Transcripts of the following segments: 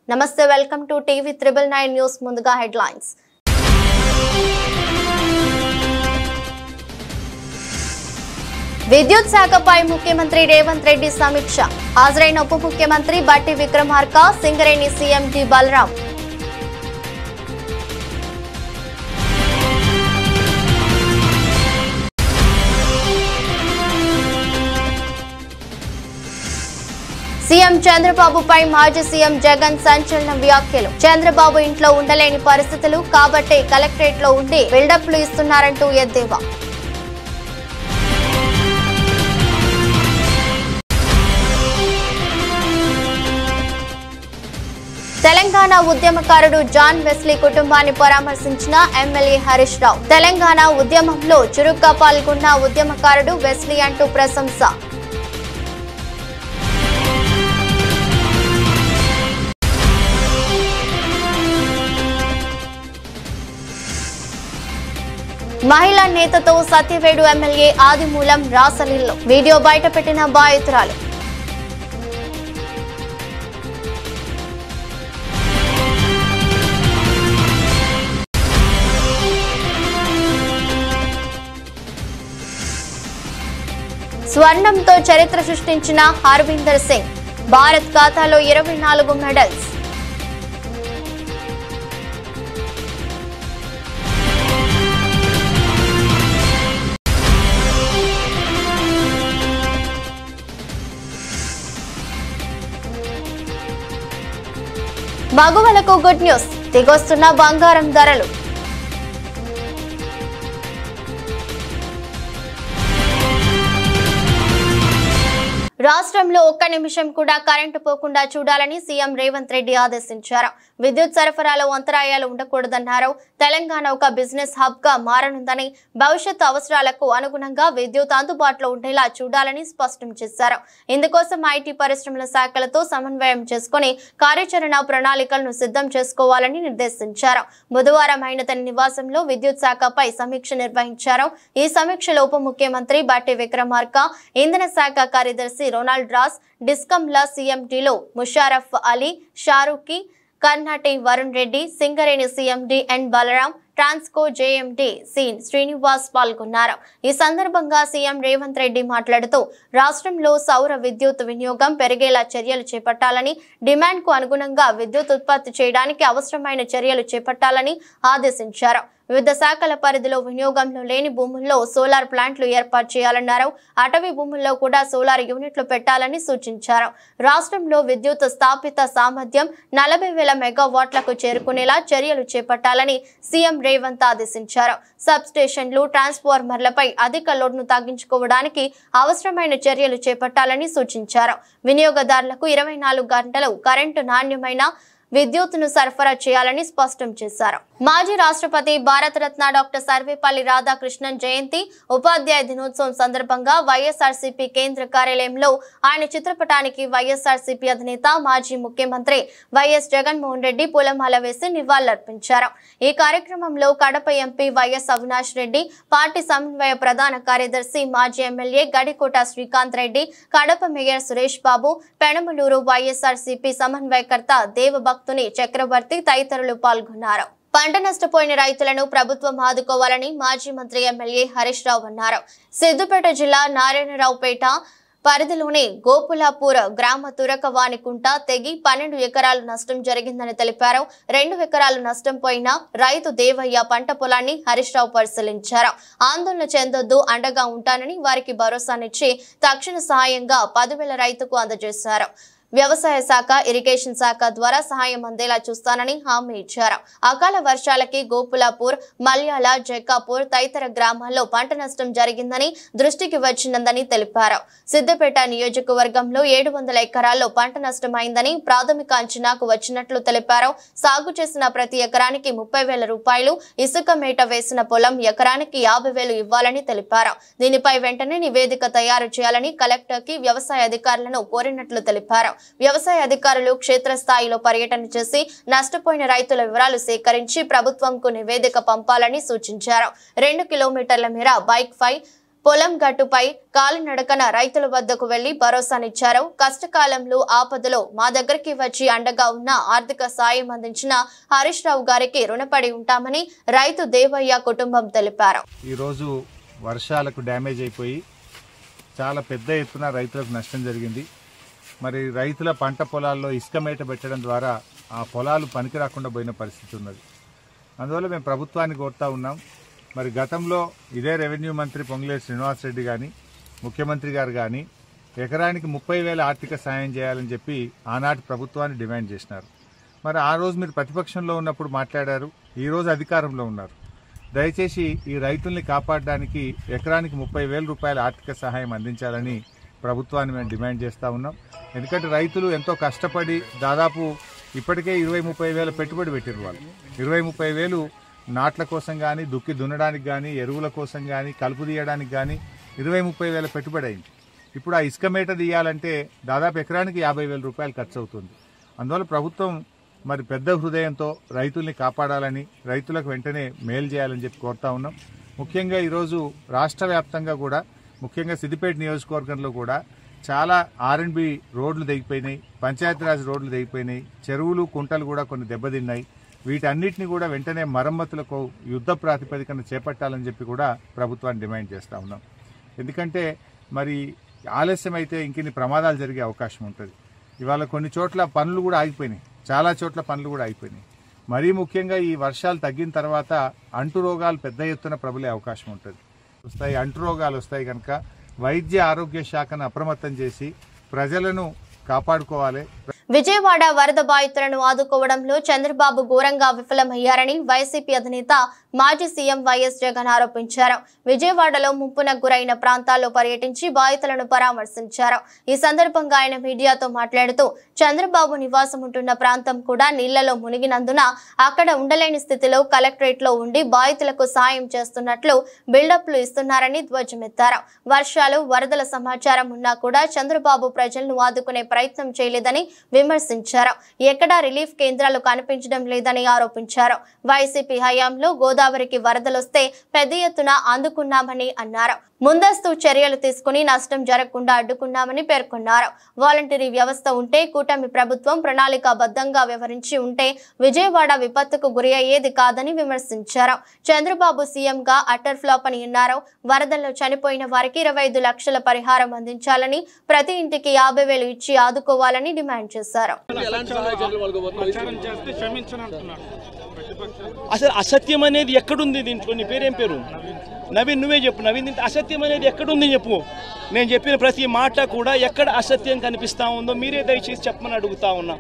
నమస్తే welcome to TV 999 news ముందుగా headlines విద్యుత్ శాఖపై ముఖ్యమంత్రి రేవంత్ రెడ్డి సమీక్ష హాజరైన ఉప ముఖ్యమంత్రి Bhatti Vikramarka Singareni CM D Balaram CM చంద్రబాబుపై మాజీ సీఎం జగన్ సంచలన వ్యాఖ్యలు చంద్రబాబు ఇంట్లో ఉండలేని పరిస్థితులు కాబట్టి కలెక్టరేట్ లో ఉండి బిల్డప్లు ఇస్తున్నారంటూ ఎద్దేవా తెలంగాణ ఉద్యమకారుడు జాన్ వెస్లీ కుటుంబాన్ని పరామర్శించిన ఎమ్మెల్యే హరీష్ రావు తెలంగాణ ఉద్యమంలో చురుగ్గా పాల్గొన్న ఉద్యమకారుడు వెస్లీ అంటూ ప్రశంస మహిళా నేతతో సత్యవేడు ఎమ్మెల్యే ఆదిమూలం రాసలీల్లో వీడియో బయటపెట్టిన బాధితురాలు స్వర్ణంతో చరిత్ర సృష్టించిన హర్విందర్ సింగ్ భారత్ ఖాతాలో 24 మెడల్స్ మగువలకు గుడ్ న్యూస్ దిగొస్తున్న బంగారం ధరలు రాష్ట్రంలో ఒక్క నిమిషం కూడా కరెంటు పోకుండా చూడాలని సీఎం రేవంత్ రెడ్డి ఆదేశించారు విద్యుత్ సరఫరాలో అంతరాయాలు ఉండకూడదన్నారు తెలంగాణ ఒక బిజినెస్ హబ్ గా మారనుందని భవిష్యత్తు అవసరాలకు అనుగుణంగా విద్యుత్ అందుబాటులో ఉండేలా చూడాలని స్పష్టం చేశారు ఇందుకోసం ఐటీ పరిశ్రమల శాఖలతో సమన్వయం చేసుకుని కార్యాచరణ ప్రణాళికలను సిద్ధం చేసుకోవాలని నిర్దేశించారు బుధవారం ఆయన తన నివాసంలో విద్యుత్ శాఖపై సమీక్ష నిర్వహించారు ఈ సమీక్షలో ఉప ముఖ్యమంత్రి బట్టి విక్రమార్క ఇంధన శాఖ కార్యదర్శి రొనాల్డ్ రాస్ డిస్కంల సీఎండీలో Musharraf Ali Sharukhi Karnati Varun Reddy Singareni CMD N Balram Transco JMD C Srinivas పాల్గొన్నారు ఈ సందర్భంగా సీఎం రేవంత్ రెడ్డి మాట్లాడుతూ రాష్ట్రంలో సౌర విద్యుత్ వినియోగం పెరిగేలా చర్యలు చేపట్టాలని డిమాండ్ కు అనుగుణంగా విద్యుత్ ఉత్పత్తి చేయడానికి అవసరమైన చర్యలు చేపట్టాలని ఆదేశించారు వివిధ శాఖల పరిధిలో వినియోగంలో లేని భూముల్లో సోలార్ ప్లాంట్లు ఏర్పాటు చేయాలన్నారు అటవీ భూముల్లో కూడా సోలార్ యూనిట్లు పెట్టాలని సూచించారు రాష్ట్రంలో విద్యుత్ స్థాపిత సామర్థ్యం 40,000 మెగావాట్లకు చేరుకునేలా చర్యలు చేపట్టాలని సీఎం రేవంత్ ఆదేశించారు సబ్ స్టేషన్లు ట్రాన్స్ఫార్మర్లపై అధిక లోడ్ను తగ్గించుకోవడానికి అవసరమైన చర్యలు చేపట్టాలని సూచించారు వినియోగదారులకు 24 గంటలు కరెంటు నాణ్యమైన విద్యుత్తును సరఫరా చేయాలని స్పష్టం చేశారు మాజీ రాష్ట్రపతి భారతరత్న డాక్టర్ సర్వేపల్లి రాధాకృష్ణన్ జయంతి ఉపాధ్యాయ దినోత్సవం సందర్భంగా వైఎస్ఆర్సీపీ కేంద్ర కార్యాలయంలో ఆయన చిత్రపటానికి వైఎస్ఆర్సీపీ అధినేత మాజీ ముఖ్యమంత్రి వైఎస్ జగన్మోహన్ రెడ్డి పూలమాల వేసి నివాళులర్పించారు ఈ కార్యక్రమంలో Kadapa MP YS Avinash Reddy party సమన్వయ ప్రధాన కార్యదర్శి మాజీ ఎమ్మెల్యే గడికోట శ్రీకాంత్ రెడ్డి కడప మేయర్ సురేష్ బాబు పెనమలూరు వైఎస్ఆర్సీపీ సమన్వయకర్త దేవభక్తుని చక్రవర్తి తదితరులు పాల్గొన్నారు పంట నష్టపోయిన రైతులను ప్రభుత్వం ఆదుకోవాలని మాజీ మంత్రి ఎమ్మెల్యే హరీష్ రావు అన్నారు సిద్దిపేట జిల్లా నారాయణరావుపేట పరిధిలోని గోపులాపూర్ గ్రామ తురకవాణికుంట తెగి 12 ఎకరాలు నష్టం జరిగిందని తెలిపారు 2 ఎకరాలు నష్టం పోయిన రైతు దేవయ్య పంట పొలాన్ని హరీష్ రావు పరిశీలించారు ఆందోళన చెందొద్దు అండగా ఉంటానని వారికి భరోసానిచ్చి తక్షణ సహాయంగా 10,000 రైతుకు అందజేశారు వ్యవసాయ శాఖ ఇరిగేషన్ శాఖ ద్వారా సహాయం అందేలా చూస్తానని హామీ ఇచ్చారు అకాల వర్షాలకి గోపులాపూర్ మల్యాల జైకాపూర్ తదితర గ్రామాల్లో పంట నష్టం జరిగిందని దృష్టికి వచ్చిందని తెలిపారు సిద్దిపేట నియోజకవర్గంలో 700 ఎకరాల్లో పంట నష్టమైందని ప్రాథమిక అంచనాకు వచ్చినట్లు తెలిపారు సాగు చేసిన ప్రతి ఎకరానికి 30,000 రూపాయలు ఇసుక మేట వేసిన పొలం ఎకరానికి 50,000 ఇవ్వాలని తెలిపారు దీనిపై వెంటనే నివేదిక తయారు చేయాలని కలెక్టర్ కి వ్యవసాయ అధికారులను కోరినట్లు తెలిపారు వ్యవసాయ అధికారులు క్షేత్రస్థాయిలో పర్యటన చేసి నష్టపోయిన రైతుల వివరాలు సేకరించి ప్రభుత్వంకు నివేదిక పంపాలని సూచించారు 2 కిలోమీటర్ల మేర బైక్ ఫై పొలం గట్టుపై కాలినడకన రైతుల వద్దకు వెళ్లి భరోసానిచ్చారు. కష్టకాలంలో ఆపదలో మా దగ్గరికి వచ్చి అండగా ఉన్న ఆర్థిక సాయం అందించిన హరీష్ రావు గారికి రుణపడి ఉంటామని రైతు దేవయ్య కుటుంబం తెలిపారు. ఈ రోజు వర్షాలకు డ్యామేజ్ అయిపోయి చాలా పెద్ద ఎత్తున రైతులకు నష్టం జరిగింది. మరి రైతుల పంట పొలాల్లో ఇసుక మేట పెట్టడం ద్వారా ఆ పొలాలు పనికి రాకుండా పోయిన పరిస్థితి ఉన్నది. అందువల్ల మేము ప్రభుత్వాన్ని కోరుతా ఉన్నాం. మరి గతంలో ఇదే రెవెన్యూ మంత్రి పొంగులేటి శ్రీనివాసరెడ్డి కానీ ముఖ్యమంత్రి గారు కానీ ఎకరానికి 30,000 ఆర్థిక సాయం చేయాలని చెప్పి ఆనాటి ప్రభుత్వాన్ని డిమాండ్ చేసినారు. మరి ఆ రోజు మీరు ప్రతిపక్షంలో ఉన్నప్పుడు మాట్లాడారు, ఈరోజు అధికారంలో ఉన్నారు. దయచేసి ఈ రైతుల్ని కాపాడడానికి ఎకరానికి 30,000 రూపాయల ఆర్థిక సహాయం అందించాలని ప్రభుత్వాన్ని మేము డిమాండ్ చేస్తూ ఉన్నాం. ఎందుకంటే రైతులు ఎంతో కష్టపడి దాదాపు ఇప్పటికే 20-30 పెట్టుబడి పెట్టారు. వాళ్ళు 20-30 నాట్ల కోసం కానీ, దుక్కి దున్నడానికి కానీ, ఎరువుల కోసం కానీ, కలుపు తీయడానికి కానీ 20-30 పెట్టుబడి అయింది. ఇప్పుడు ఆ ఇసుక మేట తీయాలంటే దాదాపు ఎకరానికి 50,000 రూపాయలు ఖర్చు అవుతుంది. అందువల్ల ప్రభుత్వం మరి పెద్ద హృదయంతో రైతుల్ని కాపాడాలని, రైతులకు వెంటనే మేలు చేయాలని చెప్పి కోరుతా ఉన్నాం. ముఖ్యంగా ఈరోజు రాష్ట్ర వ్యాప్తంగా కూడా, ముఖ్యంగా సిద్దిపేట నియోజకవర్గంలో కూడా చాలా R&B రోడ్లు తెగిపోయినాయి, పంచాయతీరాజ్ రోడ్లు తెగిపోయినాయి, చెరువులు కుంటలు కూడా కొన్ని దెబ్బతిన్నాయి. వీటన్నిటిని కూడా వెంటనే మరమ్మతులకు యుద్ధ ప్రాతిపదికన చేపట్టాలని చెప్పి కూడా ప్రభుత్వాన్ని డిమాండ్ చేస్తూ ఉన్నాం. ఎందుకంటే మరి ఆలస్యం అయితే ఇంకిన్ని ప్రమాదాలు జరిగే అవకాశం ఉంటుంది. ఇవాళ కొన్ని చోట్ల పనులు కూడా ఆగిపోయినాయి, చాలా చోట్ల పనులు కూడా అయిపోయినాయి. మరీ ముఖ్యంగా ఈ వర్షాలు తగ్గిన తర్వాత అంటు రోగాలు పెద్ద ఎత్తున ప్రబలే అవకాశం ఉంటుంది. అంటు రోగాలు వస్తాయి కనుక వైద్య ఆరోగ్య శాఖను అప్రమత్తం చేసి ప్రజలను కాపాడుకోవాలి. విజయవాడ వరద బాధితులను ఆదుకోవడంలో చంద్రబాబు ఘోరంగా విఫలమయ్యారని వైసీపీ అధినేత మాజీ సీఎం వైఎస్ జగన్ ఆరోపించారు. విజయవాడలో ముంపున గురైన ప్రాంతాల్లో పర్యటించి బాధితులను పరామర్శించారు. ఈ సందర్భంగా ఆయన మీడియాతో మాట్లాడుతూ చంద్రబాబు నివాసం ఉంటున్న ప్రాంతం కూడా నీళ్లలో మునిగినందున అక్కడ ఉండలేని స్థితిలో కలెక్టరేట్ లో ఉండి బాధితులకు సాయం చేస్తున్నట్లు బిల్డప్లు ఇస్తున్నారని ధ్వజమెత్తారు. వర్షాలు వరదల సమాచారం ఉన్నా కూడా చంద్రబాబు ప్రజలను ఆదుకునే ప్రయత్నం చేయలేదని విమర్శించారు. ఎక్కడా రిలీఫ్ కేంద్రాలు కనిపించడం లేదని ఆరోపించారు. వైసీపీ హయాంలో గోదావరికి వరదలొస్తే పెద్ద ఎత్తున అందుకున్నామని అన్నారు. ముందస్తు చర్యలు తీసుకుని నష్టం జరగకుండా అడ్డుకున్నామని పేర్కొన్నారు. వాలంటరీ వ్యవస్థ ఉంటే, కూటమి ప్రభుత్వం ప్రణాళికాబద్ధంగా వ్యవహరించి ఉంటే విజయవాడ విపత్తుకు గురి అయ్యేది కాదని విమర్శించారు. చంద్రబాబు సీఎంగా అటర్ ఫ్లాప్ అని అన్నారు. వరదల్లో చనిపోయిన వారికి 25 లక్షల పరిహారం అందించాలని, ప్రతి ఇంటికి 50,000 ఇచ్చి ఆదుకోవాలని డిమాండ్ చేశారు. అసలు అసత్యం అనేది ఎక్కడుంది దీంట్లో? నీ పేరేం పేరు? నవీన్, నువ్వే చెప్పు. నవీన్, అసత్యం అనేది ఎక్కడుంది చెప్పు. నేను చెప్పిన ప్రతి మాట కూడా ఎక్కడ అసత్యం కనిపిస్తూ ఉందో మీరే దయచేసి చెప్పమని అడుగుతా ఉన్నా.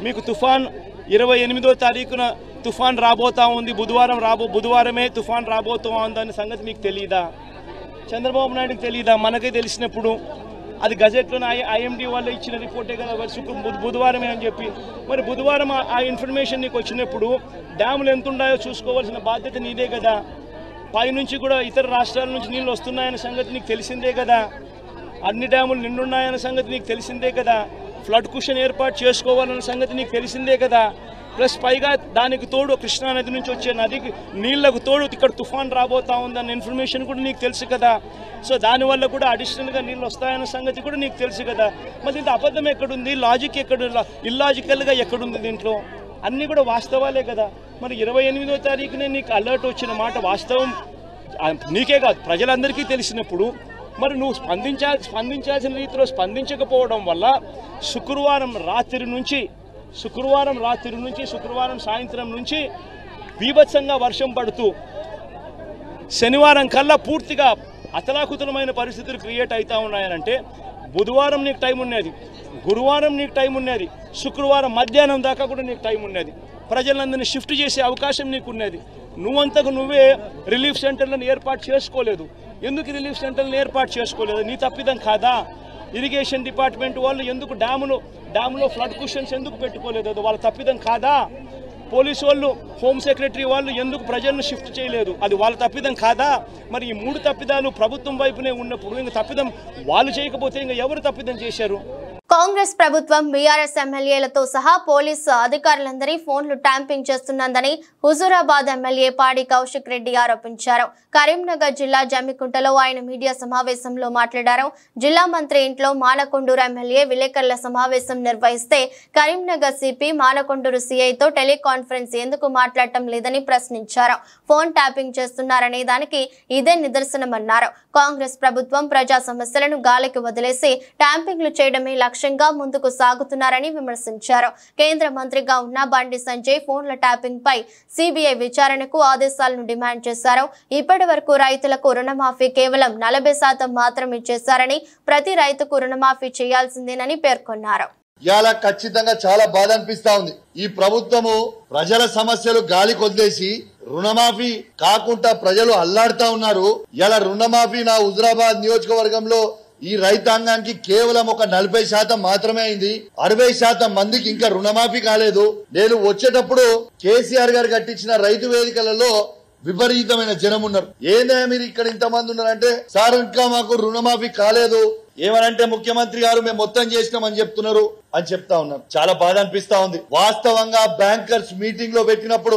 మీకు తుఫాన్ 28వ తారీఖున తుఫాన్ రాబోతా ఉంది, బుధవారమే తుఫాన్ రాబోతూ ఉందనే సంగతి మీకు తెలియదా? చంద్రబాబు నాయుడుకి తెలియదా? మనకే తెలిసినప్పుడు అది గజెట్లోనే ఐఎండీ వాళ్ళు ఇచ్చిన రిపోర్టే కదా బుధవారమే అని చెప్పి. మరి బుధవారం ఆ ఇన్ఫర్మేషన్ నీకు వచ్చినప్పుడు డ్యాములు ఎంత ఉన్నాయో చూసుకోవాల్సిన బాధ్యత నీదే కదా. పైనుంచి కూడా ఇతర రాష్ట్రాల నుంచి నీళ్ళు వస్తున్నాయన్న సంగతి నీకు తెలిసిందే కదా. అన్ని డ్యాములు నిండున్నాయన్న సంగతి నీకు తెలిసిందే కదా. ఫ్లడ్ కుషన్ ఏర్పాటు చేసుకోవాలన్న సంగతి నీకు తెలిసిందే కదా. ప్లస్ పైగా దానికి తోడు కృష్ణానది నుంచి వచ్చే నదికి నీళ్లకు తోడు ఇక్కడ తుఫాన్ రాబోతా ఉందన్న ఇన్ఫర్మేషన్ కూడా నీకు తెలుసు కదా. సో దానివల్ల కూడా అడిషనల్గా నీళ్ళు వస్తాయన్న సంగతి కూడా నీకు తెలుసు కదా. మరి ఇంత అబద్ధం ఎక్కడుంది? లాజిక్ ఎక్కడ? ఇల్లాజికల్గా ఎక్కడుంది దీంట్లో? అన్నీ కూడా వాస్తవాలే కదా. మరి 28వ తారీఖునే నీకు అలర్ట్ వచ్చిన మాట వాస్తవం నీకే కాదు ప్రజలందరికీ తెలిసినప్పుడు మరి నువ్వు స్పందించాల్సిన రీతిలో స్పందించకపోవడం వల్ల శుక్రవారం రాత్రి నుంచి శుక్రవారం సాయంత్రం నుంచి బీభత్సంగా వర్షం పడుతూ శనివారం కల్లా పూర్తిగా అతలాకుతలమైన పరిస్థితులు క్రియేట్ అవుతా ఉన్నాయనంటే బుధవారం నీకు టైం ఉన్నది, గురువారం నీకు టైం ఉన్నది, శుక్రవారం మధ్యాహ్నం దాకా కూడా నీకు టైం ఉన్నది. ప్రజలందరినీ షిఫ్ట్ చేసే అవకాశం నీకు ఉన్నది. నువ్వంతకు నువ్వే రిలీఫ్ సెంటర్లను ఏర్పాటు చేసుకోలేదు. ఎందుకు రిలీఫ్ సెంటర్లను ఏర్పాటు చేసుకోలేదు? నీ తప్పిదం కాదా? ఇరిగేషన్ డిపార్ట్మెంట్ వాళ్ళు ఎందుకు డ్యాములో ఫ్లడ్ కుషన్స్ ఎందుకు పెట్టుకోలేదు? అది వాళ్ళ తప్పిదం కాదా? పోలీసు వాళ్ళు, హోమ్ సెక్రటరీ వాళ్ళు ఎందుకు ప్రజలను షిఫ్ట్ చేయలేదు? అది వాళ్ళ తప్పిదం కాదా? మరి ఈ 3 తప్పిదాలు ప్రభుత్వం వైపునే ఉన్నప్పుడు ఇంకా తప్పిదం వాళ్ళు చేయకపోతే ఇంకా ఎవరు తప్పిదం చేశారు? కాంగ్రెస్ ప్రభుత్వం బీఆర్ఎస్ ఎమ్మెల్యేలతో సహా పోలీసు అధికారులందరి ఫోన్లు ట్యాంపింగ్ చేస్తున్నదని హుజూరాబాద్ ఎమ్మెల్యే పాడి కౌశిక్ రెడ్డి ఆరోపించారు. కరీంనగర్ జిల్లా జమ్మికుంటలో ఆయన మీడియా సమావేశంలో మాట్లాడారు. జిల్లా మంత్రి ఇంట్లో మానకొండూరు ఎమ్మెల్యే విలేకరుల సమావేశం నిర్వహిస్తే కరీంనగర్ సిపి మానకొండూరు సిఐతో టెలికాన్ఫరెన్స్ ఎందుకు మాట్లాడటం లేదని ప్రశ్నించారు. ఫోన్ ట్యాపింగ్ చేస్తున్నారనే దానికి ఇదే నిదర్శనమన్నారు. కాంగ్రెస్ ప్రభుత్వం ప్రజా సమస్యలను గాలికి వదిలేసి ట్యాంపింగ్లు చేయడమే లక్ష్యంగా ముందుకు సాగుతున్నారని విమర్శించారు. కేంద్ర మంత్రిగా ఉన్న బండి సంజయ్ ఫోన్ల ట్యాపింగ్ పై సిబిఐ విచారణకు ఆదేశాలను డిమాండ్ చేశారు. ఇప్పటి వరకు రైతులకు రుణమాఫీ కేవలం 40% మాత్రమే చేశారని ప్రతి రైతుకు రుణమాఫీ చేయాల్సిందేనని పేర్కొన్నారు. ఇవాళ ఖచ్చితంగా చాలా బాధ అనిపిస్తా ఉంది. ఈ ప్రభుత్వము ప్రజల సమస్యలు గాలి కొద్దేసి రుణమాఫీ కాకుండా ప్రజలు అల్లాడుతా ఉన్నారు. ఇలా రుణమాఫీ నా హుజూరాబాద్ నియోజకవర్గంలో ఈ రైతాంగానికి కేవలం ఒక 40% మాత్రమే అయింది. 60% మందికి ఇంకా రుణమాఫీ కాలేదు. నేను వచ్చేటప్పుడు కేసీఆర్ గారు కట్టించిన రైతు వేదికలలో విపరీతమైన జనం ఉన్నారు. ఏందే మీరు ఇక్కడ ఇంతమంది ఉన్నారంటే, సార్ ఇంకా మాకు రుణమాఫీ కాలేదు, ఏమనంటే ముఖ్యమంత్రి గారు మేము మొత్తం చేసినామని చెప్తున్నారు అని చెప్తా ఉన్నారు. చాలా బాధ అనిపిస్తా ఉంది. వాస్తవంగా బ్యాంకర్స్ మీటింగ్ పెట్టినప్పుడు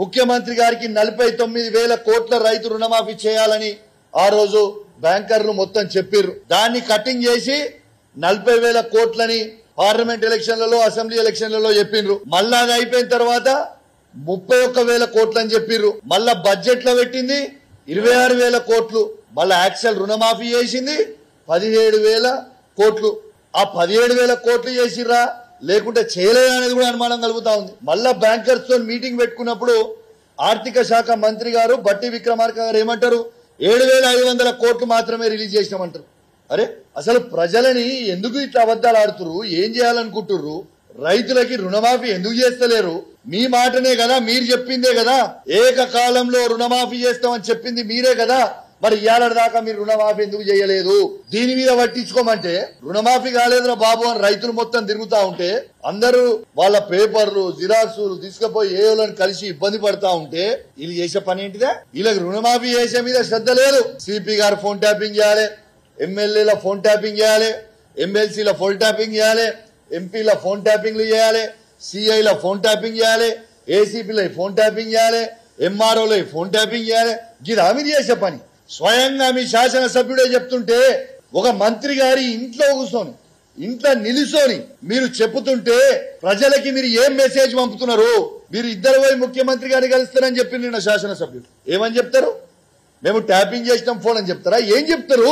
ముఖ్యమంత్రి గారికి 49,000 కోట్ల రైతు రుణమాఫీ చేయాలని ఆ రోజు బ్యాంకర్లు మొత్తం చెప్పిర్రు. దాన్ని కటింగ్ చేసి 40,000 కోట్లని పార్లమెంట్ ఎలక్షన్లలో అసెంబ్లీ ఎలక్షన్లలో చెప్పిండ్రు. మళ్ళా అది అయిపోయిన తర్వాత 31,000 కోట్లు అని చెప్పిర్రు. మళ్ళా బడ్జెట్ లో పెట్టింది 26,000 కోట్లు. మళ్ళా యాక్చువల్ రుణమాఫీ చేసింది 17,000 కోట్లు. ఆ 17,000 కోట్లు చేసిర్రా లేకుంటే చేయలేదా అనేది కూడా అనుమానం కలుగుతా ఉంది. మళ్ళా బ్యాంకర్స్ తో మీటింగ్ పెట్టుకున్నప్పుడు ఆర్థిక శాఖ మంత్రి గారు బట్టి విక్రమార్క గారు ఏమంటారు, 7,500 కోట్లు మాత్రమే రిలీజ్ చేసినామంటారు. అరే అసలు ప్రజలని ఎందుకు ఇట్లా అబద్ధాలు ఆడుతురు, ఏం చేయాలనుకుంటుర్రు, రైతులకి రుణమాఫీ ఎందుకు చేస్తలేరు? మీ మాటనే కదా, మీరు చెప్పిందే కదా, ఏకకాలంలో రుణమాఫీ చేస్తామని చెప్పింది మీరే కదా, మరి ఇవాళ దాకా మీరు రుణమాఫీ ఎందుకు చేయలేదు? దీని మీద పట్టించుకోమంటే రుణమాఫీ కాలేదురా బాబు అని రైతులు మొత్తం తిరుగుతా ఉంటే అందరూ వాళ్ళ పేపర్లు జిరాక్సులు తీసుకుపోయి ఏఓలను కలిసి ఇబ్బంది పడతా ఉంటే వీళ్ళు చేసే పని ఏంటిదే? వీళ్ళకి రుణమాఫీ చేసే మీద శ్రద్ధ లేదు. సిపి గారు ఫోన్ ట్యాపింగ్ చేయాలి, ఎమ్మెల్యేల ఫోన్ ట్యాపింగ్ చేయాలి, ఎమ్మెల్సీల ఫోన్ ట్యాపింగ్ చేయాలి, ఎంపీల ఫోన్ ట్యాపింగ్లు చేయాలి, సిఐల ఫోన్ ట్యాపింగ్ చేయాలి, ఏసీపీల ఫోన్ ట్యాపింగ్ చేయాలి, ఎంఆర్ఓల ఫోన్ ట్యాపింగ్ చేయాలి. ఇది మీరు చేసే పని. స్వయంగా మీ శాసనసభ్యుడే చెప్తుంటే ఒక మంత్రి గారి ఇంట్లో కూర్చొని ఇంట్లో నిలుసోని మీరు చెప్పుతుంటే ప్రజలకి మీరు ఏం మెసేజ్ పంపుతున్నారు? మీరు ఇద్దరు పోయి ముఖ్యమంత్రి గారిని కలుస్తారని చెప్పి నిన్న శాసనసభ్యుడు ఏమని చెప్తారు? మేము ట్యాపింగ్ చేసినాం ఫోన్ అని చెప్తారా? ఏం చెప్తారు?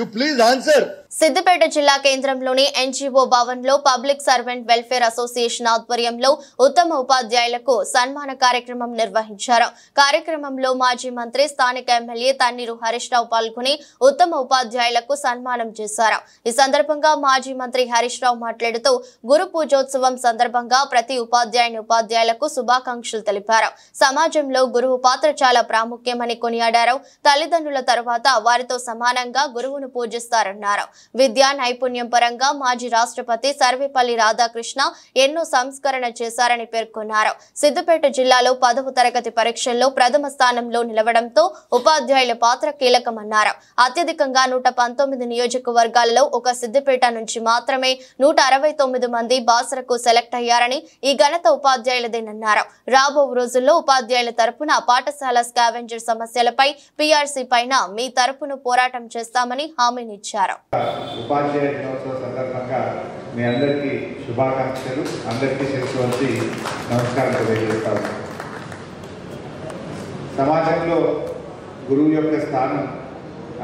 You please answer. సిద్దిపేట జిల్లా కేంద్రంలోని ఎన్జీఓ భవన్ లో పబ్లిక్ సర్వెంట్ వెల్ఫేర్ అసోసియేషన్ ఆధ్వర్యంలో ఉత్తమ ఉపాధ్యాయులకు సన్మాన కార్యక్రమం నిర్వహించారు. కార్యక్రమంలో మాజీ మంత్రి స్థానిక ఎమ్మెల్యే తన్నీరు హరీష్ రావు పాల్గొని ఉత్తమ ఉపాధ్యాయులకు సన్మానం చేశారు. ఈ సందర్భంగా మాజీ మంత్రి హరీష్ రావు మాట్లాడుతూ గురు పూజోత్సవం సందర్భంగా ప్రతి ఉపాధ్యాయులకు శుభాకాంక్షలు తెలిపారు. సమాజంలో గురువు పాత్ర చాలా ప్రాముఖ్యమని కొనియాడారు. తల్లిదండ్రుల తరువాత వారితో సమానంగా గురువును పూజిస్తారన్నారు. విద్యా నైపుణ్యం పరంగా మాజీ రాష్ట్రపతి సర్వేపల్లి రాధాకృష్ణ ఎన్నో సంస్కరణ చేశారని పేర్కొన్నారు. సిద్దిపేట జిల్లాలో 10వ తరగతి పరీక్షల్లో ప్రథమ స్థానంలో నిలవడంతో ఉపాధ్యాయుల పాత్ర కీలకమన్నారు. అత్యధికంగా 119 నియోజకవర్గాలలో ఒక సిద్దిపేట నుంచి మాత్రమే 169 మంది బాసరకు సెలెక్ట్ అయ్యారని, ఈ ఘనత ఉపాధ్యాయులదేనన్నారు. రాబో రోజుల్లో ఉపాధ్యాయుల తరపున పాఠశాల స్కావెంజర్ సమస్యలపై పీఆర్సీ పైన మీ తరపున పోరాటం చేస్తామని హామీనిచ్చారు. ఉపాధ్యాయ దినోత్సవ సందర్భంగా మీ అందరికీ శుభాకాంక్షలు, అందరికీ చేసి నమస్కారం తెలియజేస్తాను. సమాజంలో గురువు యొక్క స్థానం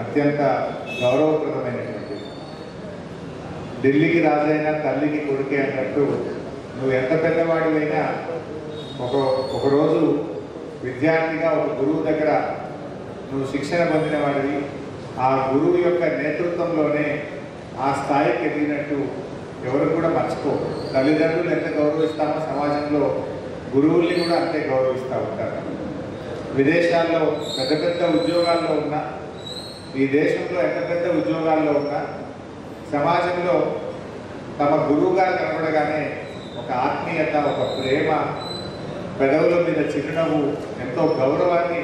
అత్యంత గౌరవప్రదమైనటువంటిది. ఢిల్లీకి రాజైనా తల్లికి కొడుకే అన్నట్టు నువ్వు ఎంత పెద్దవాడివైనా ఒకరోజు విద్యార్థిగా ఒక గురువు దగ్గర నువ్వు శిక్షణ పొందిన వాడివి. ఆ గురువు యొక్క నేతృత్వంలోనే ఆ స్థాయికి ఎదిగినట్టు ఎవరు కూడా మర్చిపో. తల్లిదండ్రులు ఎంత గౌరవిస్తామో సమాజంలో గురువుల్ని కూడా అంతే గౌరవిస్తూ ఉంటారు. విదేశాల్లో పెద్ద పెద్ద ఉద్యోగాల్లో ఉన్నా, ఈ దేశంలో ఎంత పెద్ద ఉద్యోగాల్లో ఉన్నా సమాజంలో తమ గురువుగా కనబడగానే ఒక ఆత్మీయత, ఒక ప్రేమ, పెదవుల మీద చిరునవ్వు, ఎంతో గౌరవాన్ని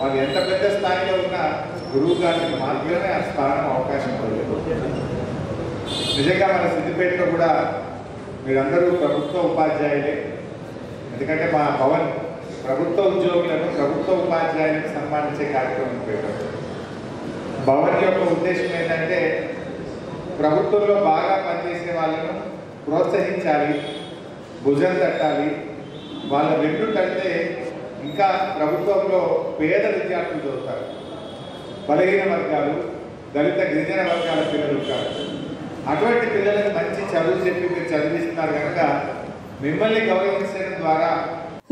వాళ్ళు ఎంత పెద్ద స్థాయిలో ఉన్నా గురువు గారికి మాత్రమే ఆ స్థానం అవకాశం ఇవ్వలేదు. నిజంగా మన సిద్దిపేటలో కూడా మీరందరూ ప్రభుత్వ ఉపాధ్యాయులే. ఎందుకంటే మా భవన్ ప్రభుత్వ ఉద్యోగులను, ప్రభుత్వ ఉపాధ్యాయులను సన్మానించే కార్యక్రమం పెట్టారు. భవన్ యొక్క ఉద్దేశం ఏంటంటే ప్రభుత్వంలో బాగా పనిచేసే వాళ్ళను ప్రోత్సహించాలి, భుజం తట్టాలి. వాళ్ళ వెన్ను తట్టే ఇంకా ప్రభుత్వంలో పేద విద్యార్థులు చదువుతారు, బలహీన వర్గాలు, దళిత గిరిజన వర్గాల పిల్లలు ఉంటారు. అటువంటి పిల్లలకు మంచి చదువు చెప్పి మీరు చదివిస్తున్నారు కనుక మిమ్మల్ని గౌరవించడం ద్వారా.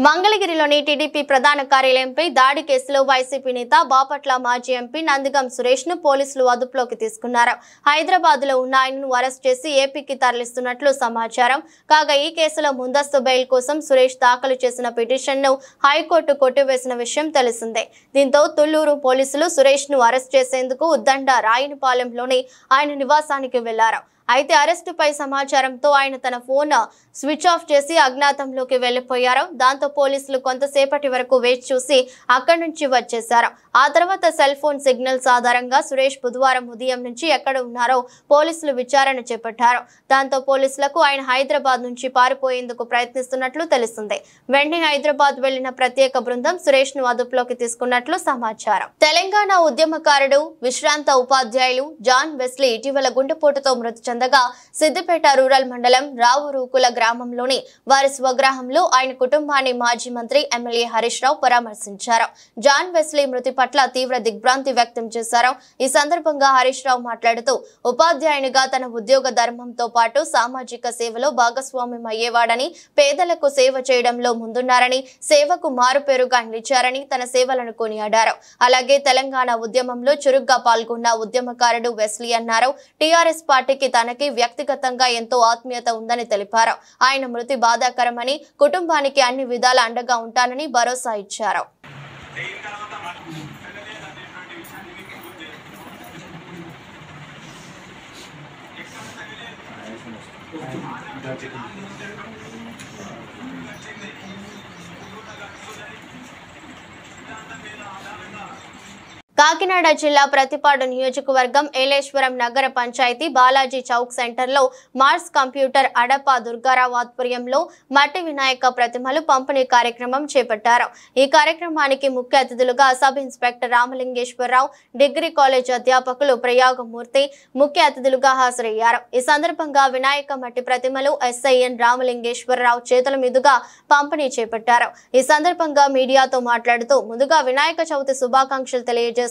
మంగళగిరిలోని టీడీపీ ప్రధాన కార్యాలయంపై దాడి కేసులో వైసీపీ నేత బాపట్ల మాజీ ఎంపీ నందిగం సురేష్ ను పోలీసులు అదుపులోకి తీసుకున్నారు. హైదరాబాద్ లో ఉన్న ఆయనను అరెస్ట్ చేసి ఏపీకి తరలిస్తున్నట్లు సమాచారం. కాగా ఈ కేసులో ముందస్తు బెయిల్ కోసం సురేష్ దాఖలు చేసిన పిటిషన్ ను హైకోర్టు కొట్టివేసిన విషయం తెలిసిందే. దీంతో తుళ్లూరు పోలీసులు సురేష్ ను అరెస్ట్ చేసేందుకు ఉద్దండ రాయనపాలెంలోని ఆయన నివాసానికి వెళ్లారు. అయితే అరెస్టుపై సమాచారంతో ఆయన తన ఫోన్ స్విచ్ ఆఫ్ చేసి అజ్ఞాతంలోకి వెళ్లిపోయారు. దాంతో పోలీసులు కొంతసేపటి వరకు వేచి చూసి అక్కడి నుంచి వచ్చేశారు. ఆ తర్వాత సెల్ ఫోన్ సిగ్నల్స్ ఆధారంగా సురేష్ బుధవారం ఉదయం నుంచి ఎక్కడ ఉన్నారో పోలీసులు విచారణ చేపట్టారు. దాంతో పోలీసులకు ఆయన హైదరాబాద్ నుంచి పారిపోయేందుకు ప్రయత్నిస్తున్నట్లు తెలిసింది. వెంటనే హైదరాబాద్ వెళ్లిన ప్రత్యేక బృందం సురేష్ ను అదుపులోకి తీసుకున్నట్లు సమాచారం. తెలంగాణ ఉద్యమకారుడు, విశ్రాంత ఉపాధ్యాయులు జాన్ వెస్లీ ఇటీవల గుండెపోటుతో మృతి చెందగా సిద్దిపేట రూరల్ మండలం రావురూకుల గ్రామంలోని వారి స్వగ్రామంలో ఆయన కుటుంబాన్ని మాజీ మంత్రి ఎమ్మెల్యే హరీష్ రావు పరామర్శించారు. జాన్ వెస్లీ మృతి పట్ల తీవ్ర దిగ్భ్రాంతి వ్యక్తం చేశారు. ఈ సందర్భంగా హరీష్ రావు మాట్లాడుతూ ఉపాధ్యాయునిగా తన ఉద్యోగ ధర్మంతో పాటు సామాజిక సేవలో భాగస్వామ్యం అయ్యేవాడని, పేదలకు సేవ చేయడంలో ముందున్నారని, సేవకు మారుపేరుగా నిలిచారని తన సేవలను కొనియాడారు. అలాగే తెలంగాణ ఉద్యమంలో చురుగ్గా పాల్గొన్న ఉద్యమకారుడు వెస్లీ అన్నారు. టీఆర్ఎస్ పార్టీకి తనకి వ్యక్తిగతంగా ఎంతో ఆత్మీయత ఉందని తెలిపారు. ఆయన మృతి బాధాకరమని, కుటుంబానికి అన్ని విధాల అండగా ఉంటానని భరోసా ఇచ్చారు. కాకినాడ జిల్లా ప్రతిపాడు నియోజకవర్గం ఏలేశ్వరం నగర పంచాయతీ బాలాజీ చౌక్ సెంటర్లో మార్స్ కంప్యూటర్ అడప దుర్గారావు ఆధ్వర్యంలో మట్టి వినాయక ప్రతిమలు పంపిణీ కార్యక్రమం చేపట్టారు. ఈ కార్యక్రమానికి ముఖ్య అతిథులుగా sub inspector Ramalingeswararao, degree college అధ్యాపకులు ప్రయాగమూర్తి ముఖ్య అతిథులుగా హాజరయ్యారు. ఈ సందర్భంగా వినాయక మట్టి ప్రతిమలు ఎస్ఐఎన్ రామలింగేశ్వరరావు చేతుల మీదుగా పంపిణీ చేపట్టారు. ఈ సందర్భంగా మీడియాతో మాట్లాడుతూ ముందుగా వినాయక చవితి శుభాకాంక్షలు తెలియజేశారు.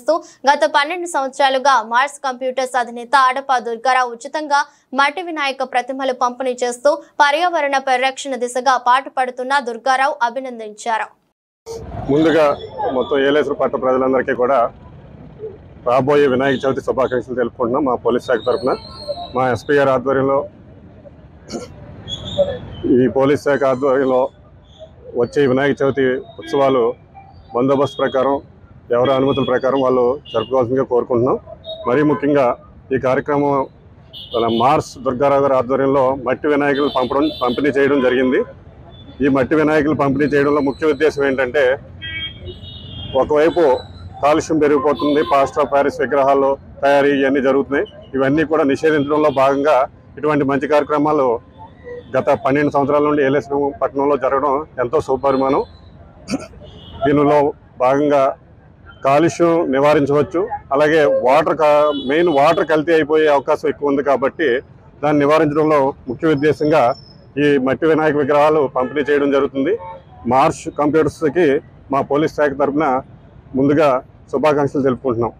గత 12 సంవత్సరాలుగా మార్స్ కంప్యూటర్స్ అధినేత అడప దుర్గారావు ఉచితంగా మట్టి వినాయక ప్రతిమలు పంపిణీ చేస్తూ పర్యావరణ పరిరక్షణ దిశగా పాటుపడుతున్న దుర్గారావు అభినందించారు. ముందుగా మొత్తం ఏలేశ్వరం పట్ల ప్రజలందరికీ కూడా రాబోయే వినాయక చవితి శుభాకాంక్షలు తెలుపుకుంటున్నాం. మా పోలీస్ శాఖ తరఫున మా ఎస్పీ గారి ఆధ్వర్యంలో, ఈ పోలీస్ శాఖ ఆధ్వర్యంలో వచ్చే వినాయక చవితి ఉత్సవాలు బందోబస్తు ప్రకారం, ఎవరి అనుమతుల ప్రకారం వాళ్ళు జరుపుకోవాల్సిందిగా కోరుకుంటున్నాం. మరీ ముఖ్యంగా ఈ కార్యక్రమం మార్స్ దుర్గారావు గారి ఆధ్వర్యంలో మట్టి వినాయకులు పంపిణీ చేయడం జరిగింది. ఈ మట్టి వినాయకులు పంపిణీ చేయడంలో ముఖ్య ఉద్దేశం ఏంటంటే, ఒకవైపు కాలుష్యం పెరిగిపోతుంది, ప్లాస్టర్ ఆఫ్ ప్యారిస్ విగ్రహాలు తయారీ ఇవన్నీ జరుగుతున్నాయి. ఇవన్నీ కూడా నిషేధించడంలో భాగంగా ఇటువంటి మంచి కార్యక్రమాలు గత 12 సంవత్సరాల నుండి ఏలేశ్వరం పట్టణంలో జరగడం ఎంతో శుభపరిమాణం. దీనిలో భాగంగా కాలుష్యం నివారించవచ్చు. అలాగే మెయిన్ వాటర్ కల్తీ అయిపోయే అవకాశం ఎక్కువ ఉంది కాబట్టి దాన్ని నివారించడంలో ముఖ్య ఉద్దేశంగా ఈ మట్టి వినాయక విగ్రహాలు పంపిణీ చేయడం జరుగుతుంది. మార్స్ కంప్యూటర్స్కి మా పోలీస్ శాఖ తరఫున ముందుగా శుభాకాంక్షలు తెలుపుకుంటున్నాం.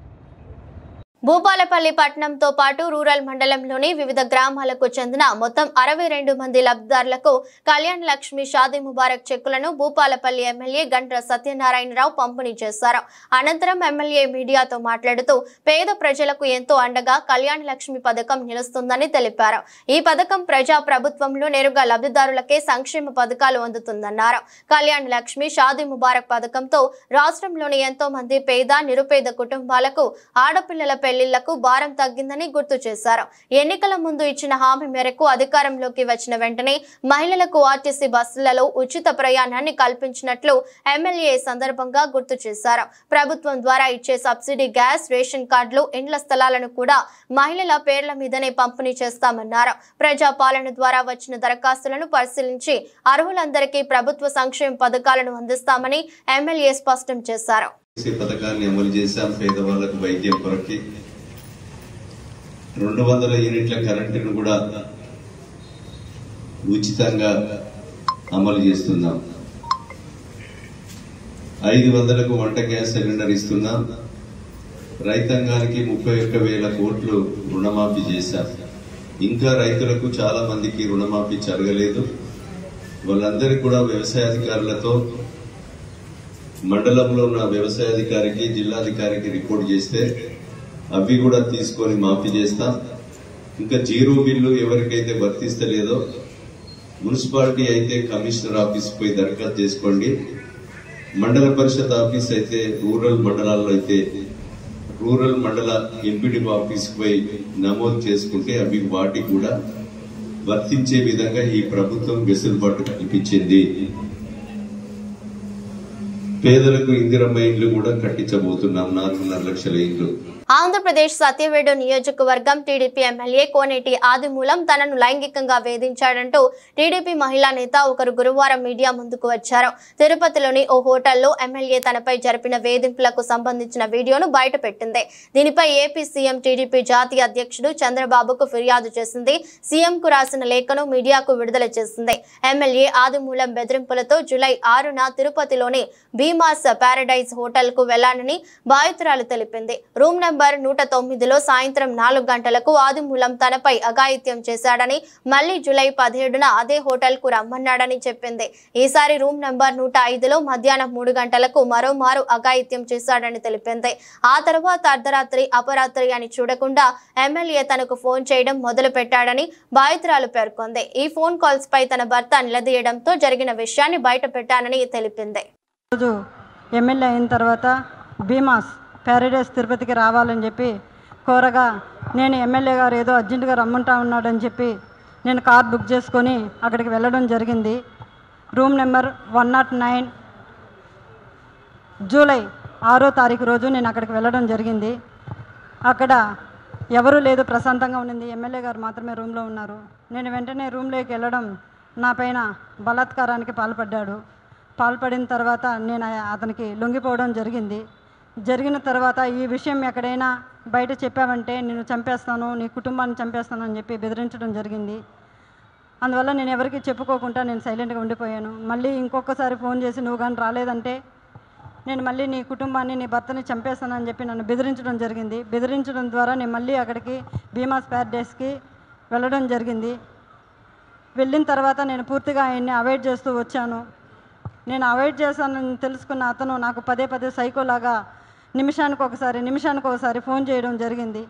భూపాలపల్లి పట్టణంతో పాటు రూరల్ మండలంలోని వివిధ గ్రామాలకు చెందిన మొత్తం 62 మంది లబ్ధిదారులకు కళ్యాణ్ లక్ష్మి షాదీ ముబారక్ చెక్కులను భూపాలపల్లి ఎమ్మెల్యే గండ్ర సత్యనారాయణరావు పంపిణీ చేశారు. అనంతరం ఎమ్మెల్యే మీడియాతో మాట్లాడుతూ పేద ప్రజలకు ఎంతో అండగా కళ్యాణ్ లక్ష్మి పథకం నిలుస్తుందని తెలిపారు. ఈ పథకం ప్రజా ప్రభుత్వంలో నేరుగా లబ్ధిదారులకే సంక్షేమ పథకాలు అందుతుందన్నారు. కళ్యాణ్ లక్ష్మి షాదీ ముబారక్ పథకంతో రాష్ట్రంలోని ఎంతో మంది పేద, నిరుపేద కుటుంబాలకు ఆడపిల్లల పెళ్లిళ్లకు భారం తగ్గిందని గుర్తు చేశారు. ఎన్నికల ముందు ఇచ్చిన హామీ మేరకు అధికారంలోకి వచ్చిన వెంటనే మహిళలకు ఆర్టీసీ బస్సులలో ఉచిత ప్రయాణాన్ని కల్పించినట్లు ఎమ్మెల్యే సందర్భంగా గుర్తు చేశారు. ప్రభుత్వం ద్వారా ఇచ్చే సబ్సిడీ గ్యాస్, రేషన్ కార్డులు, ఇండ్ల స్థలాలను కూడా మహిళల పేర్ల మీదనే పంపిణీ చేస్తామన్నారు. ప్రజాపాలన ద్వారా వచ్చిన దరఖాస్తులను పరిశీలించి అర్హులందరికీ ప్రభుత్వ సంక్షేమ పథకాలను అందిస్తామని ఎమ్మెల్యే స్పష్టం చేశారు. పథకాన్ని అమలు చేశాం. పేదవాళ్లకు వైద్యం కొరకి 200 యూనిట్ల కరెంటును కూడా ఉచితంగా అమలు చేస్తున్నాం. 500కు వంట గ్యాస్ సిలిండర్ ఇస్తున్నాం. రైతాంగానికి 31,000 కోట్లు రుణమాఫీ చేశాం. ఇంకా రైతులకు చాలా మందికి రుణమాఫీ జరగలేదు. వాళ్ళందరికీ కూడా వ్యవసాయాధికారులతో మండలంలో ఉన్న వ్యవసాయాధికారికి, జిల్లాధికారికి రిపోర్ట్ చేస్తే అవి కూడా తీసుకొని మాఫీ చేస్తాం. ఇంకా జీరో బిల్లు ఎవరికైతే వర్తిస్తలేదో మున్సిపాలిటీ అయితే కమిషనర్ ఆఫీస్ పోయి దరఖాస్తు చేసుకోండి. మండల పరిషత్ ఆఫీస్ అయితే రూరల్ మండలాల్లో అయితే రూరల్ మండల ఎంపీడీఓ ఆఫీస్ పోయి నమోదు చేసుకుంటే అవి వాటికి కూడా వర్తించే విధంగా ఈ ప్రభుత్వం వెసులుబాటు కల్పించింది. పేదలకు ఇందిరమ్మ ఇండ్లు కూడా కట్టించబోతున్నాం. 4.5 లక్షల ఇండ్లు. ఆంధ్రప్రదేశ్ సత్యవేడు నియోజకవర్గం టీడీపీ ఎమ్మెల్యే కోనేటి ఆదిమూలం తనను లైంగికంగా వేధించాడంటూ టీడీపీ మహిళా నేత ఒకరు గురువారం మీడియా ముందుకు వచ్చారు. తిరుపతిలోని ఓ హోటల్లో ఎమ్మెల్యే తనపై జరిపిన వేధింపులకు సంబంధించిన వీడియోను బయటపెట్టింది. దీనిపై ఏపీ సీఎం టీడీపీ జాతీయ అధ్యక్షుడు చంద్రబాబుకు ఫిర్యాదు చేసింది. సీఎంకు రాసిన లేఖను మీడియాకు విడుదల చేసింది. ఎమ్మెల్యే ఆదిమూలం బెదిరింపులతో జూలై 6న తిరుపతిలోని భీమాస్ ప్యారడైజ్ హోటల్ కు వెళ్లానని బాధితురాలు తెలిపింది. రూమ్ నంబర్ 109లో సాయంత్రం 4 గంటలకు ఆదిమూలం తనపై అఘాయిత్యం చేశాడని, మళ్లీ జూలై 17న అదే హోటల్ కు రమ్మన్నాడని చెప్పింది. ఈసారి రూమ్ నంబర్ 105లో మధ్యాహ్నం 3 గంటలకు మరోమారు అఘాయిత్యం చేశాడని తెలిపింది. ఆ తర్వాత అర్ధరాత్రి, అపరాత్రి అని చూడకుండా ఎమ్మెల్యే తనకు ఫోన్ చేయడం మొదలు పెట్టాడని బాధితురాలు పేర్కొంది. ఈ ఫోన్ కాల్స్ పై తన భర్త నిలదీయడంతో జరిగిన విషయాన్ని బయట పెట్టానని తెలిపింది. ఎమ్మెల్యే అయిన తర్వాత భీమాస్ ప్యారడైస్ తిరుపతికి రావాలని చెప్పి కోరగా, నేను ఎమ్మెల్యే గారు ఏదో అర్జెంటుగా రమ్మంటా ఉన్నాడని చెప్పి నేను కార్ బుక్ చేసుకొని అక్కడికి వెళ్ళడం జరిగింది. రూమ్ నెంబర్ 109 జూలై 6వ తారీఖు రోజు నేను అక్కడికి వెళ్ళడం జరిగింది. అక్కడ ఎవరూ లేదు, ప్రశాంతంగా ఉండింది. ఎమ్మెల్యే గారు మాత్రమే రూమ్లో ఉన్నారు. నేను వెంటనే రూమ్లోకి వెళ్ళడం నా పైన బలాత్కారానికి పాల్పడిన తర్వాత నేను అతనికి లొంగిపోవడం జరిగింది. జరిగిన తర్వాత ఈ విషయం ఎక్కడైనా బయట చెప్పావంటే నేను చంపేస్తాను, నీ కుటుంబాన్ని చంపేస్తాను అని చెప్పి బెదిరించడం జరిగింది. అందువల్ల నేను ఎవరికి చెప్పుకోకుండా నేను సైలెంట్గా ఉండిపోయాను. మళ్ళీ ఇంకొకసారి ఫోన్ చేసి నువ్వు కానీ రాలేదంటే నేను మళ్ళీ నీ కుటుంబాన్ని, నీ భర్తని చంపేస్తానని చెప్పి నన్ను బెదిరించడం జరిగింది. బెదిరించడం ద్వారా నేను మళ్ళీ అక్కడికి భీమాస్ ప్యారడైస్కి వెళ్ళడం జరిగింది. వెళ్ళిన తర్వాత నేను పూర్తిగా ఆయన్ని అవాయిడ్ చేస్తూ వచ్చాను. నేను అవాయిడ్ చేశానని తెలుసుకున్న అతను నాకు పదే సైకోలాగా నిమిషానికి ఒకసారి ఫోన్ చేయడం జరిగింది.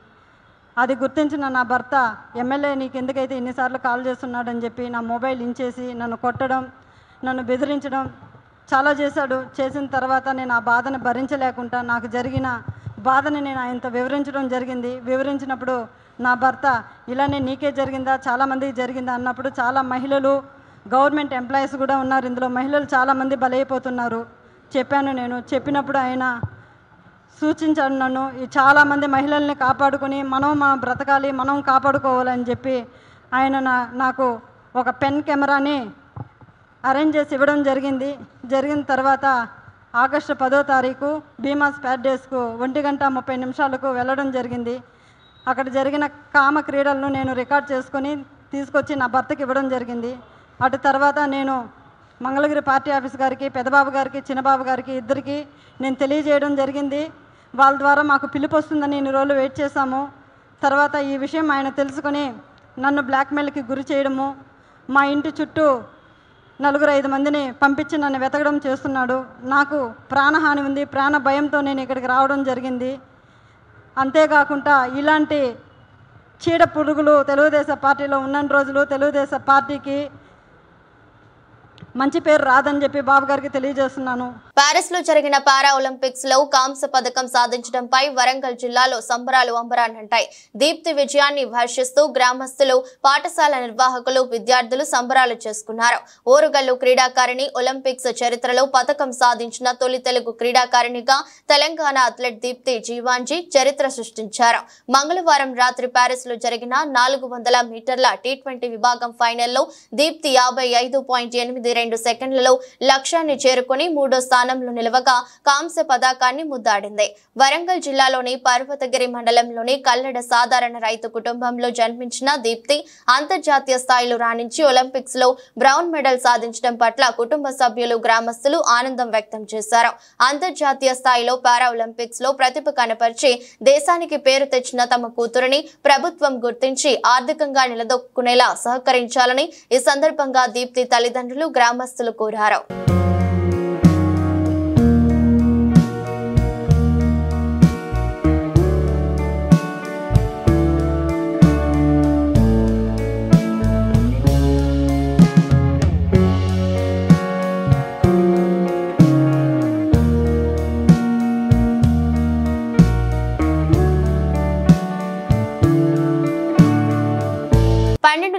అది గుర్తించిన నా భర్త, ఎమ్మెల్యే నీకు ఎందుకైతే ఇన్నిసార్లు కాల్ చేస్తున్నాడని చెప్పి నా మొబైల్ ఇంచేసి నన్ను కొట్టడం, నన్ను బెదిరించడం చాలా చేశాడు. చేసిన తర్వాత నేను ఆ బాధను భరించలేకుండా నాకు జరిగిన బాధని నేను ఆయనతో వివరించడం జరిగింది. వివరించినప్పుడు నా భర్త, ఇలానే నీకే జరిగిందా, చాలామందికి జరిగిందా అన్నప్పుడు, చాలా మహిళలు, గవర్నమెంట్ ఎంప్లాయీస్ కూడా ఉన్నారు ఇందులో, మహిళలు చాలామంది బలైపోతున్నారు చెప్పాను. నేను చెప్పినప్పుడు ఆయన సూచించాడు నన్ను, ఈ చాలామంది మహిళల్ని కాపాడుకొని మనం బ్రతకాలి, మనం కాపాడుకోవాలని చెప్పి ఆయన నాకు ఒక పెన్ కెమెరాని అరేంజ్ చేసి ఇవ్వడం జరిగింది. జరిగిన తర్వాత ఆగస్టు 10వ తారీఖు భీమాస్ ప్యారడైస్కు 1:30 వెళ్ళడం జరిగింది. అక్కడ జరిగిన కామ క్రీడలను నేను రికార్డ్ చేసుకొని తీసుకొచ్చి నా భర్తకి ఇవ్వడం జరిగింది. అటు తర్వాత నేను మంగళగిరి పార్టీ ఆఫీస్ గారికి, పెద్దబాబు గారికి, చిన్నబాబు గారికి ఇద్దరికి నేను తెలియజేయడం జరిగింది. వాళ్ళ ద్వారా మాకు పిలుపు వస్తుందని ఇన్ని రోజులు వెయిట్ చేశాము. తర్వాత ఈ విషయం ఆయన తెలుసుకొని నన్ను బ్లాక్మెయిల్కి గురి చేయడము, మా ఇంటి చుట్టూ 4-5 మందిని పంపించి నన్ను వెతకడం చేస్తున్నాడు. నాకు ప్రాణహాని ఉంది, ప్రాణ భయంతో నేను ఇక్కడికి రావడం జరిగింది. అంతేకాకుండా ఇలాంటి చీడ పురుగులు తెలుగుదేశం పార్టీలో ఉన్న రోజులు తెలుగుదేశం పార్టీకి మంచి పేరు రాదని చెప్పి బాబు గారికి తెలియజేస్తున్నాను. పారిస్ లో జరిగిన పారా ఒలింపిక్స్ లో కాంస్య పథకం సాధించడంపై వరంగల్ జిల్లాలో సంబరాలు అంబరాన్నంటాయి. దీప్తి విజయాన్ని హర్షిస్తూ గ్రామస్తులు, పాఠశాల నిర్వాహకులు, విద్యార్థులు సంబరాలు చేసుకున్నారు. ఓరుగల్లు క్రీడాకారిణి ఒలింపిక్స్ చరిత్రలో పథకం సాధించిన తొలి తెలుగు క్రీడాకారిణిగా తెలంగాణ అథ్లెట్ దీప్తి జీవాంజీ చరిత్ర సృష్టించారు. మంగళవారం రాత్రి పారిస్ లో జరిగిన 400 మీటర్ల T20 విభాగం ఫైనల్లో దీప్తి 55.82 సెకండ్లలో లక్ష్యాన్ని చేరుకుని 3వ స్థానంలో నిలవగా కాంస్య పతాకాన్ని ముద్దాడింది. వరంగల్ జిల్లాలోని పర్వతగిరి మండలంలోని కల్లెడ సాధారణ రైతు కుటుంబంలో జన్మించిన దీప్తి అంతర్జాతీయ స్థాయిలో రాణించి ఒలింపిక్స్ లో బ్రౌన్ మెడల్ సాధించడం పట్ల కుటుంబ సభ్యులు, గ్రామస్తులు ఆనందం వ్యక్తం చేశారు. అంతర్జాతీయ స్థాయిలో పారా ఒలింపిక్స్ లో ప్రతిభ కనపరిచి దేశానికి పేరు తెచ్చిన తమ కూతురిని ప్రభుత్వం గుర్తించి ఆర్థికంగా నిలదొక్కునేలా సహకరించాలని ఈ సందర్భంగా దీప్తి తల్లిదండ్రులు, గ్రామస్తులు కోరారు.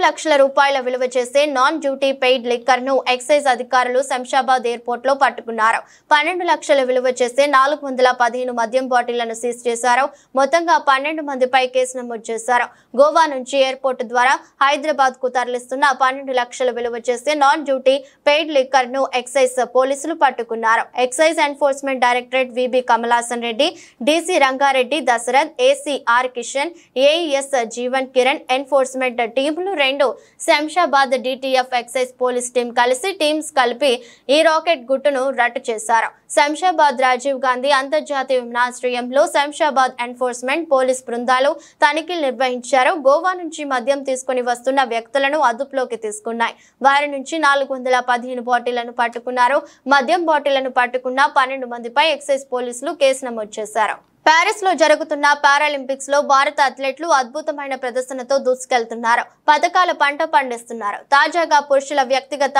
లక్షల రూపాయల విలువ చేసే నాన్ డ్యూటీ పెయిడ్ లిక్కర్ ను ఎక్సైజ్ అధికారులు శంషాబాద్ ఎయిర్పోర్ట్ లో పట్టుకున్నారు. 12 లక్షల విలువ చేసే 415 మద్యం బాటిళ్లను సీజ్ చేశారు. మొత్తంగా 12 మందిపై కేసు నమోదు చేశారు. గోవా నుంచి ఎయిర్పోర్ట్ ద్వారా హైదరాబాద్ కు తరలిస్తున్న 12 లక్షల విలువ చేసే నాన్ డ్యూటీ పెయిడ్ లిక్కర్ ను ఎక్సైజ్ పోలీసులు పట్టుకున్నారు. Excise enforcement directorate VB Kamalasan Reddy, DC Rangareddy Dasharath, AC R Kishan, AES Jeevan Kiran enforcement టీములు 2 Shamshabad DTF excise police team కలిపి ఈ రాకెట్ గుట్టును రట్టు చేశారు. శంషాబాద్ రాజీవ్ గాంధీ అంతర్జాతీయ విమానాశ్రయంలో శంషాబాద్ ఎన్ఫోర్స్మెంట్ పోలీస్ బృందాలు తనిఖీలు నిర్వహించారు. గోవా నుంచి మద్యం తీసుకుని వస్తున్న వ్యక్తులను అదుపులోకి తీసుకున్నాయి. వారి నుంచి 415 బాటిళ్లను పట్టుకున్నారు. మద్యం బాటిళ్లను పట్టుకున్న 12 మందిపై ఎక్సైజ్ పోలీసులు కేసు నమోదు చేశారు. పారిస్ లో జరుగుతున్న పారాలింపిక్స్ లో భారత అథ్లెట్లు అద్భుతమైన ప్రదర్శనతో దూసుకెళ్తున్నారు. పథకాల పంట పండిస్తున్నారు. తాజాగా పురుషుల వ్యక్తిగత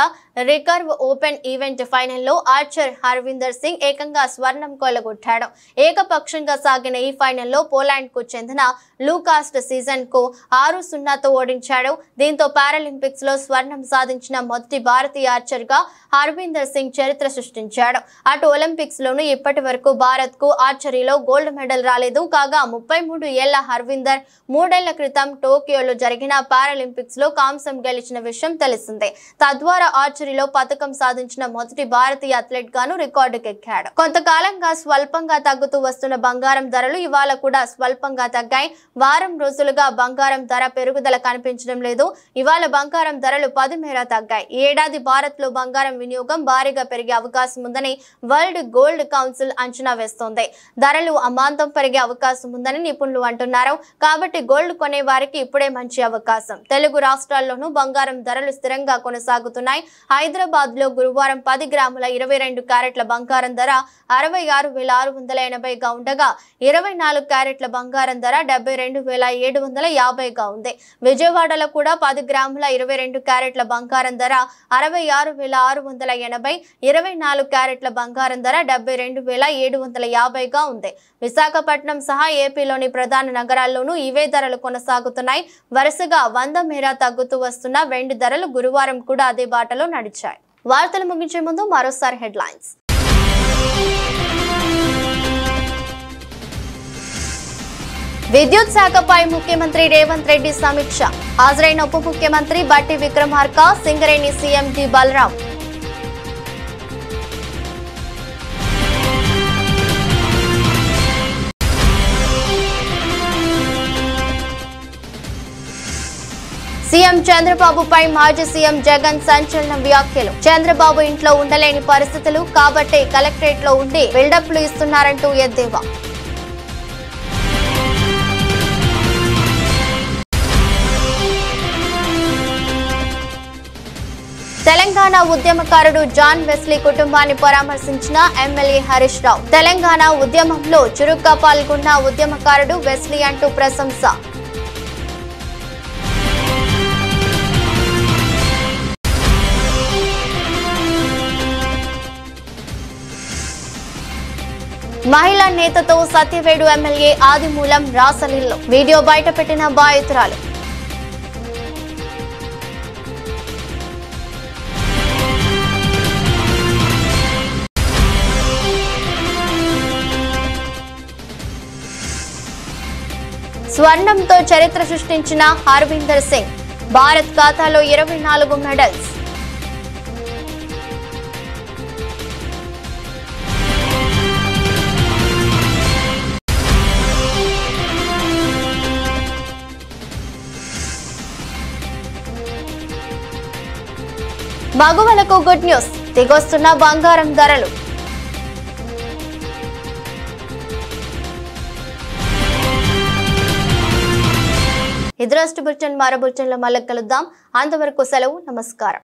రికర్వ్ ఓపెన్ ఈవెంట్ ఫైనల్లో ఆర్చర్ హర్విందర్ సింగ్ ఏకంగా స్వర్ణం కొల్లగొట్టాడు. ఏకపక్షంగా సాగిన ఈ ఫైనల్లో పోలాండ్ కు చెందిన లూకాస్ట్ సీజన్ కు 6-0తో ఓడించాడు. దీంతో పారాలింపిక్స్ లో స్వర్ణం సాధించిన మొదటి భారతీయ ఆర్చర్ గా హర్విందర్ సింగ్ చరిత్ర సృష్టించాడు. అటు ఒలింపిక్స్ లోను ఇప్పటి వరకు భారత్ కు ఆర్చరీలో గోల్డ్ మెడల్ రాలేదు. కాగా 33 ఏళ్ల హర్విందర్ 3 ఏళ్ల క్రితం టోక్యోలో జరిగిన పారాలింపిక్స్ లో కాంస్యం గెలిచిన విషయం తెలిసిందే. తద్వారా ఆర్చరీలో పథకం సాధించిన మొదటి భారతీయ అథ్లెట్ గాను రికార్డుకెక్కాడు. కొంతకాలంగా స్వల్పంగా తగ్గుతూ వస్తున్న బంగారం ధరలు ఇవాళ కూడా స్వల్పంగా తగ్గాయి. వారం రోజులుగా బంగారం ధర పెరుగుదల కనిపించడం లేదు. ఇవాళ బంగారం ధరలు 10 మేర తగ్గాయి. ఈ ఏడాది భారత్ లో బంగారం వినియోగం భారీగా పెరిగే అవకాశం ఉందని వరల్డ్ గోల్డ్ కౌన్సిల్ అంచనా వేస్తోంది. ధరలు అమాంతం పెరిగే అవకాశం ఉందని నిపుణులు అంటున్నారు. కాబట్టి గోల్డ్ కొనే వారికి ఇప్పుడే మంచి అవకాశం. తెలుగు రాష్ట్రాల్లోనూ బంగారం ధరలు స్థిరంగా కొనసాగుతున్నాయి. హైదరాబాద్ లో గురువారం 10 గ్రాముల 22 క్యారెట్ల బంగారం ధర 66,680గా ఉండగా 24 క్యారెట్ల బంగారం ధర 72,750గా ఉంది. విజయవాడలో కూడా 10 గ్రాముల 22 క్యారెట్ల బంగారం ధర 66,680, 24 క్యారెట్ల బంగారం ధర 72,750గా ఉంది. విశాఖపట్నం సహా ఏపీలోని ప్రధాన నగరాల్లోనూ ఇవే ధరలు కొనసాగుతున్నాయి. వరుసగా 100 మేర తగ్గుతూ వస్తున్న వెండి ధరలు గురువారం కూడా అదే బాటలో నడిచాయి. వార్తలు ముగించే ముందు మరోసారి హెడ్లైన్స్. విద్యుత్ శాఖపై ముఖ్యమంత్రి రేవంత్ రెడ్డి సమీక్ష. హాజరైన ఉప ముఖ్యమంత్రి Bhatti Vikramarka, Singareni CM D Balaram. CM చంద్రబాబుపై మాజీ సీఎం జగన్ సంచలన వ్యాఖ్యలు. చంద్రబాబు ఇంట్లో ఉండలేని పరిస్థితులు కాబట్టే కలెక్టరేట్ లో ఉండి బిల్డప్లు ఇస్తున్నారంటూ ఎద్దేవా. తెలంగాణ ఉద్యమకారుడు జాన్ వెస్లీ కుటుంబాన్ని పరామర్శించిన ఎమ్మెల్యే హరీష్ రావు. తెలంగాణ ఉద్యమంలో చురుగ్గా పాల్గొన్న ఉద్యమకారుడు వెస్లీ అంటూ ప్రశంస. మహిళా నేతతో సత్యవేడు ఎమ్మెల్యే ఆదిమూలం రాసలీల్లో వీడియో బయటపెట్టిన బాధితురాలు. స్వర్ణంతో చరిత్ర సృష్టించిన హర్విందర్ సింగ్, భారత్ ఖాతాలో 24 మెడల్స్. మగువలకు గుడ్ న్యూస్, దిగొస్తున్న బంగారం ధరలు. ఇదరస్ట్ బులెటిన్ మరో బులెటిన్లో మళ్ళీ కలుద్దాం. అంతవరకు సెలవు, నమస్కారం.